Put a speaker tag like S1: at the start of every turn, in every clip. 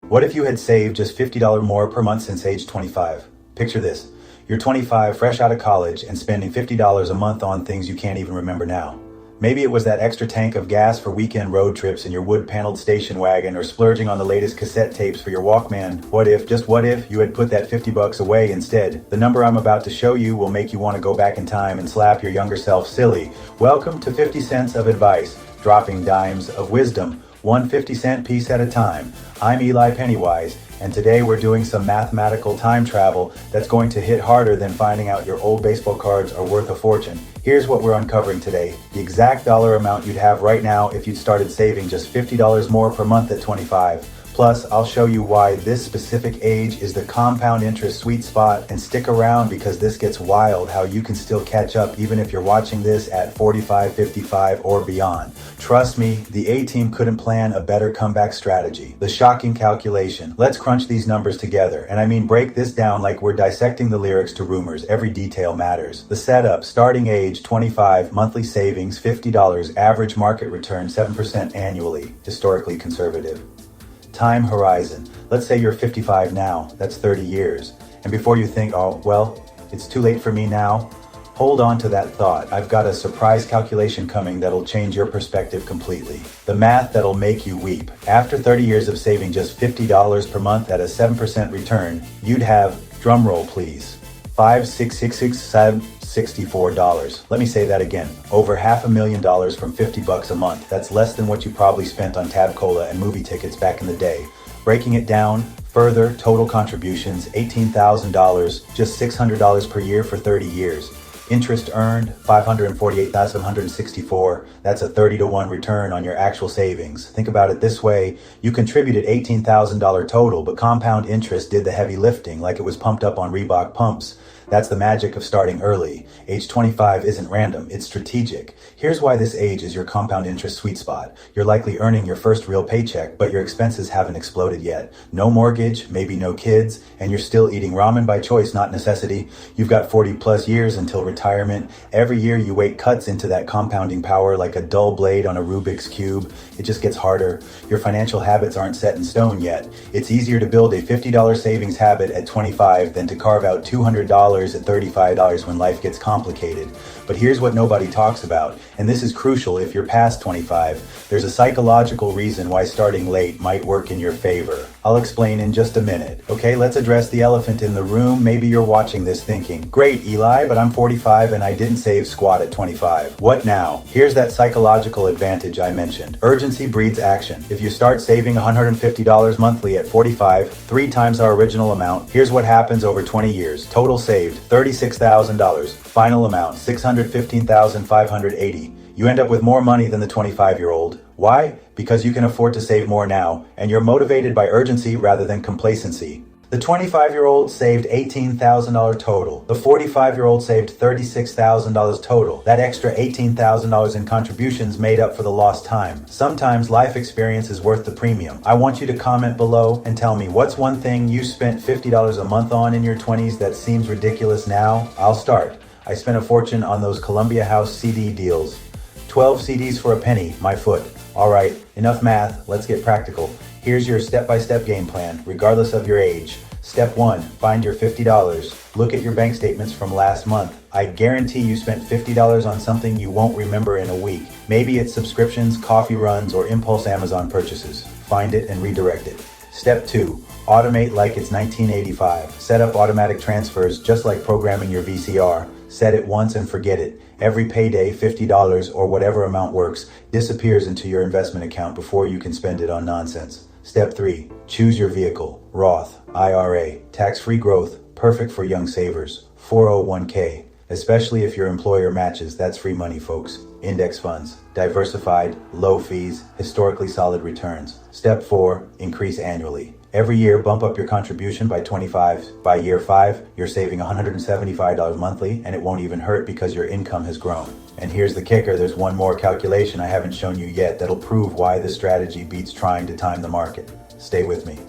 S1: What if you had saved just $50 more per month since age 25? Picture this. You're 25, fresh out of college, and spending $50 a month on things you can't even remember now. Maybe it was that extra tank of gas for weekend road trips in your wood-paneled station wagon, or splurging on the latest cassette tapes for your Walkman. What if, just what if, you had put that $50 away instead? The number I'm about to show you will make you want to go back in time and slap your younger self silly. Welcome to 50 cents of advice, dropping dimes of wisdom, one 50-cent piece at a time. I'm Eli Pennywise, and today we're doing some mathematical time travel that's going to hit harder than finding out your old baseball cards are worth a fortune. Here's what we're uncovering today: the exact dollar amount you'd have right now if you'd started saving just $50 more per month at 25. Plus, I'll show you why this specific age is the compound interest sweet spot, and stick around because this gets wild how you can still catch up even if you're watching this at 45, 55, or beyond. Trust me, the A-team couldn't plan a better comeback strategy. The shocking calculation. Let's crunch these numbers together, and I mean break this down like we're dissecting the lyrics to Rumors. Every detail matters. The setup: starting age 25, monthly savings $50, average market return 7% annually, historically conservative. Time horizon. Let's say you're 55 now, that's 30 years. And before you think, oh, well, it's too late for me now, hold on to that thought. I've got a surprise calculation coming that'll change your perspective completely. The math that'll make you weep. After 30 years of saving just $50 per month at a 7% return, you'd have, drumroll please, $5,666,764. Let me say that again. Over $500,000 from $50 a month. That's less than what you probably spent on Tab Cola and movie tickets back in the day. Breaking it down further, total contributions, $18,000, just $600 per year for 30 years. Interest earned, $548,764. That's a 30-to-1 return on your actual savings. Think about it this way: you contributed $18,000 total, but compound interest did the heavy lifting, like it was pumped up on Reebok pumps. That's the magic of starting early. Age 25 isn't random, it's strategic. Here's why this age is your compound interest sweet spot. You're likely earning your first real paycheck, but your expenses haven't exploded yet. No mortgage, maybe no kids, and you're still eating ramen by choice, not necessity. You've got 40 plus years until retirement. Every year you weight cuts into that compounding power like a dull blade on a Rubik's Cube. It just gets harder. Your financial habits aren't set in stone yet. It's easier to build a $50 savings habit at 25 than to carve out $200 at $35 when life gets complicated. But here's what nobody talks about, and this is crucial if you're past 25. There's a psychological reason why starting late might work in your favor. I'll explain in just a minute. Okay, let's address the elephant in the room. Maybe you're watching this thinking, great Eli, but I'm 45 and I didn't save squat at 25. What now? Here's that psychological advantage I mentioned. Urgency breeds action. If you start saving $150 monthly at 45, 3 times our original amount, here's what happens over 20 years. Total saved, $36,000. Final amount, $615,580. You end up with more money than the 25-year-old. Why? Because you can afford to save more now, and you're motivated by urgency rather than complacency. The 25-year-old saved $18,000 total. The 45-year-old saved $36,000 total. That extra $18,000 in contributions made up for the lost time. Sometimes life experience is worth the premium. I want you to comment below and tell me, what's one thing you spent $50 a month on in your 20s that seems ridiculous now? I'll start. I spent a fortune on those Columbia House CD deals. 12 CDs for a penny, my foot. All right, enough math, let's get practical. Here's your step-by-step game plan, regardless of your age. Step 1, find your $50. Look at your bank statements from last month. I guarantee you spent $50 on something you won't remember in a week. Maybe it's subscriptions, coffee runs, or impulse Amazon purchases. Find it and redirect it. Step 2, automate like it's 1985. Set up automatic transfers just like programming your VCR. Set it once and forget it. Every payday, $50 or whatever amount works, disappears into your investment account before you can spend it on nonsense. Step 3, choose your vehicle. Roth, IRA, tax-free growth, perfect for young savers. 401k, especially if your employer matches, that's free money, folks. Index funds, diversified, low fees, historically solid returns. Step 4, increase annually. Every year, bump up your contribution by 25. By year 5, you're saving $175 monthly, and it won't even hurt because your income has grown. And here's the kicker, there's one more calculation I haven't shown you yet that'll prove why this strategy beats trying to time the market. Stay with me.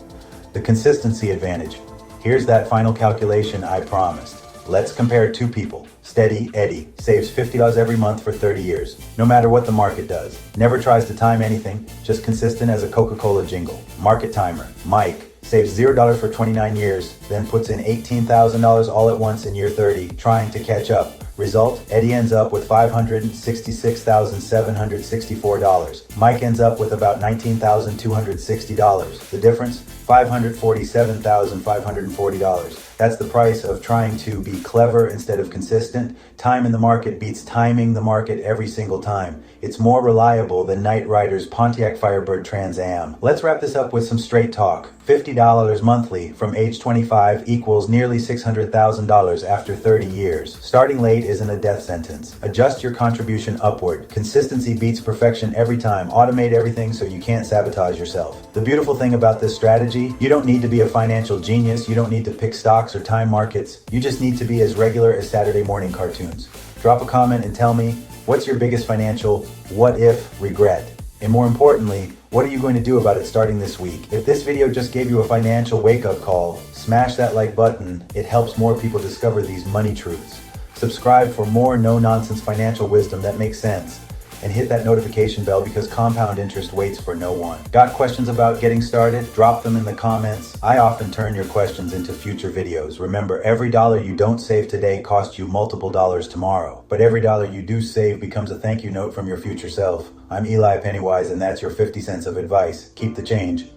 S1: The consistency advantage. Here's that final calculation I promised. Let's compare two people. Steady Eddie saves $50 every month for 30 years, no matter what the market does. Never tries to time anything, just consistent as a Coca-Cola jingle. Market timer. Mike saves $0 for 29 years, then puts in $18,000 all at once in year 30, trying to catch up. Result, Eddie ends up with $566,764. Mike ends up with about $19,260. The difference? $547,540. That's the price of trying to be clever instead of consistent. Time in the market beats timing the market every single time. It's more reliable than Knight Rider's Pontiac Firebird Trans Am. Let's wrap this up with some straight talk. $50 monthly from age 25 equals nearly $600,000 after 30 years. Starting late isn't a death sentence. Adjust your contribution upward. Consistency beats perfection every time. Automate everything so you can't sabotage yourself. The beautiful thing about this strategy, you don't need to be a financial genius. You don't need to pick stocks or time markets. You just need to be as regular as Saturday morning cartoons. Drop a comment and tell me, what's your biggest financial what if regret? And more importantly, what are you going to do about it starting this week? If this video just gave you a financial wake-up call, smash that like button. It helps more people discover these money truths. Subscribe for more no-nonsense financial wisdom that makes sense. And hit that notification bell because compound interest waits for no one. Got questions about getting started? Drop them in the comments. I often turn your questions into future videos. Remember, every dollar you don't save today costs you multiple dollars tomorrow. But every dollar you do save becomes a thank you note from your future self. I'm Eli Pennywise, and that's your 50 cents of advice. Keep the change.